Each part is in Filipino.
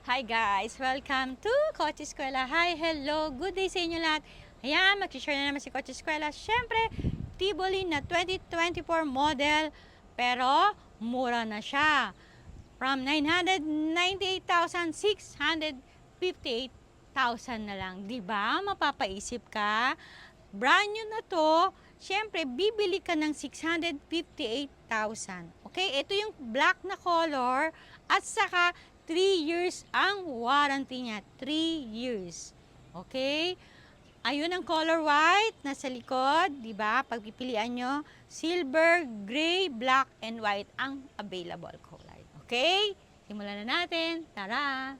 Hi guys! Welcome to Coach Eskwela. Hi, hello, good day sa inyo lahat. Ayan, mag-share na naman si Coach Eskwela. Siyempre, Tivoli na 2024 model, pero mura na siya. From 998,000, 658,000 na lang. Diba? Mapapaisip ka? Brand new na to. Siyempre, bibili ka ng 658,000. Okay? Ito yung black na color at saka 3 years ang warranty niya. 3 years. Okay? Ayun ang color white nasa likod, 'di ba? Pagpipilian nyo, silver, gray, black, and white ang available color. Okay? Simulan na natin. Tara!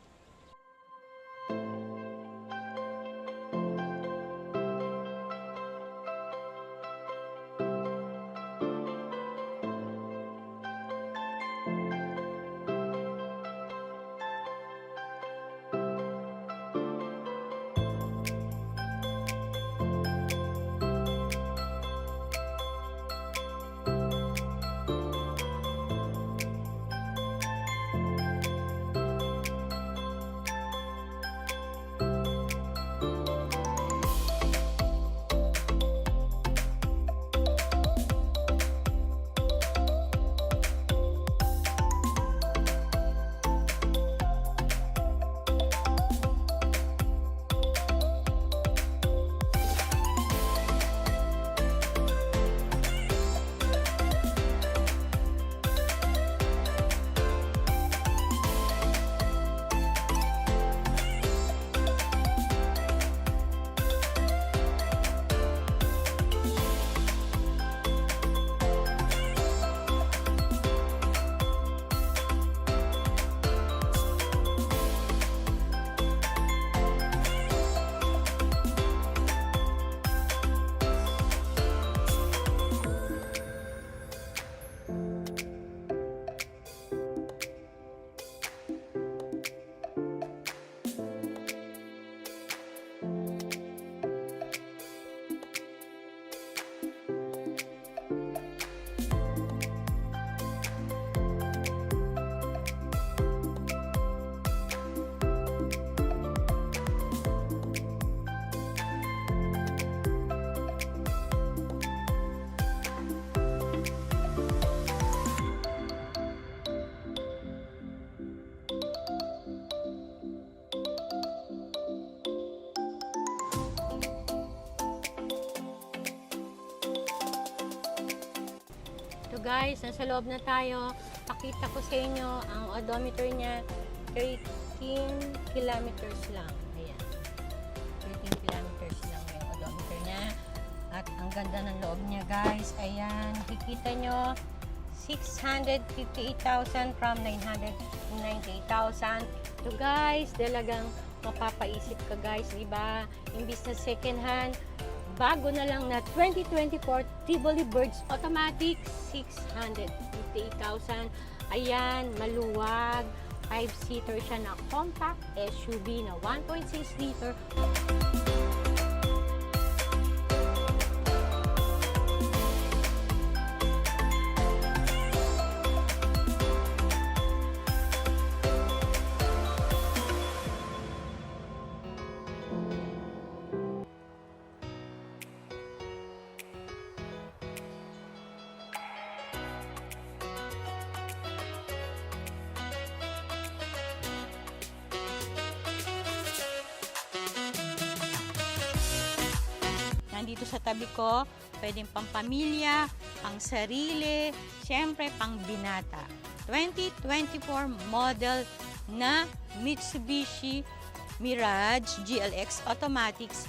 So guys, nasa loob na tayo. Pakita ko sa inyo ang odometer niya. 13 kilometers lang. Ayan. 13 kilometers lang yung odometer niya. At ang ganda ng loob niya guys. Ayan. Nakikita nyo. 658,000 from 998,000. So guys, talagang mapapaisip ka guys. Diba? Imbis na second hand, bago na lang na 2024 Tivoli Birds Automatic, 658,000. Ayan, maluwag. 5-seater siya na compact SUV na 1.6 liter. Nandito sa tabi ko, pwedeng pang pamilya, pang sarili, syempre pang binata. 2024 model na Mitsubishi Mirage GLX Automatics.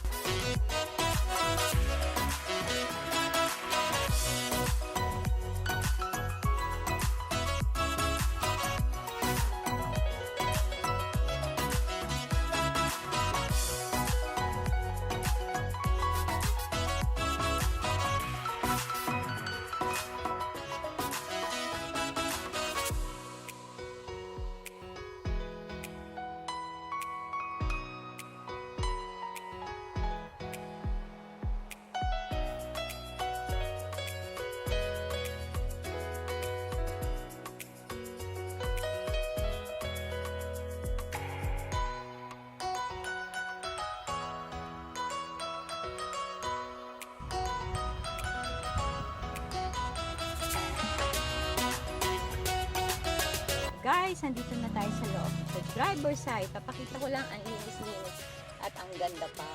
guys, nandito na tayo sa loob. Sa driver's side, papakita ko lang ang linis-linis at ang ganda pa.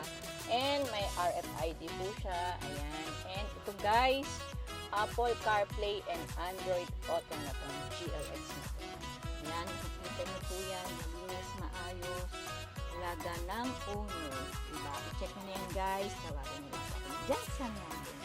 And may RFID po siya. Ayan. And ito guys, Apple CarPlay and Android Auto na to. GLX na to. Ayan, nakikita niyo po yan. Malinis, maayos. Laga ng owner. Diba? I-check nyo na yan guys. Tawagan nyo lang sa akin. Diyan sa natin.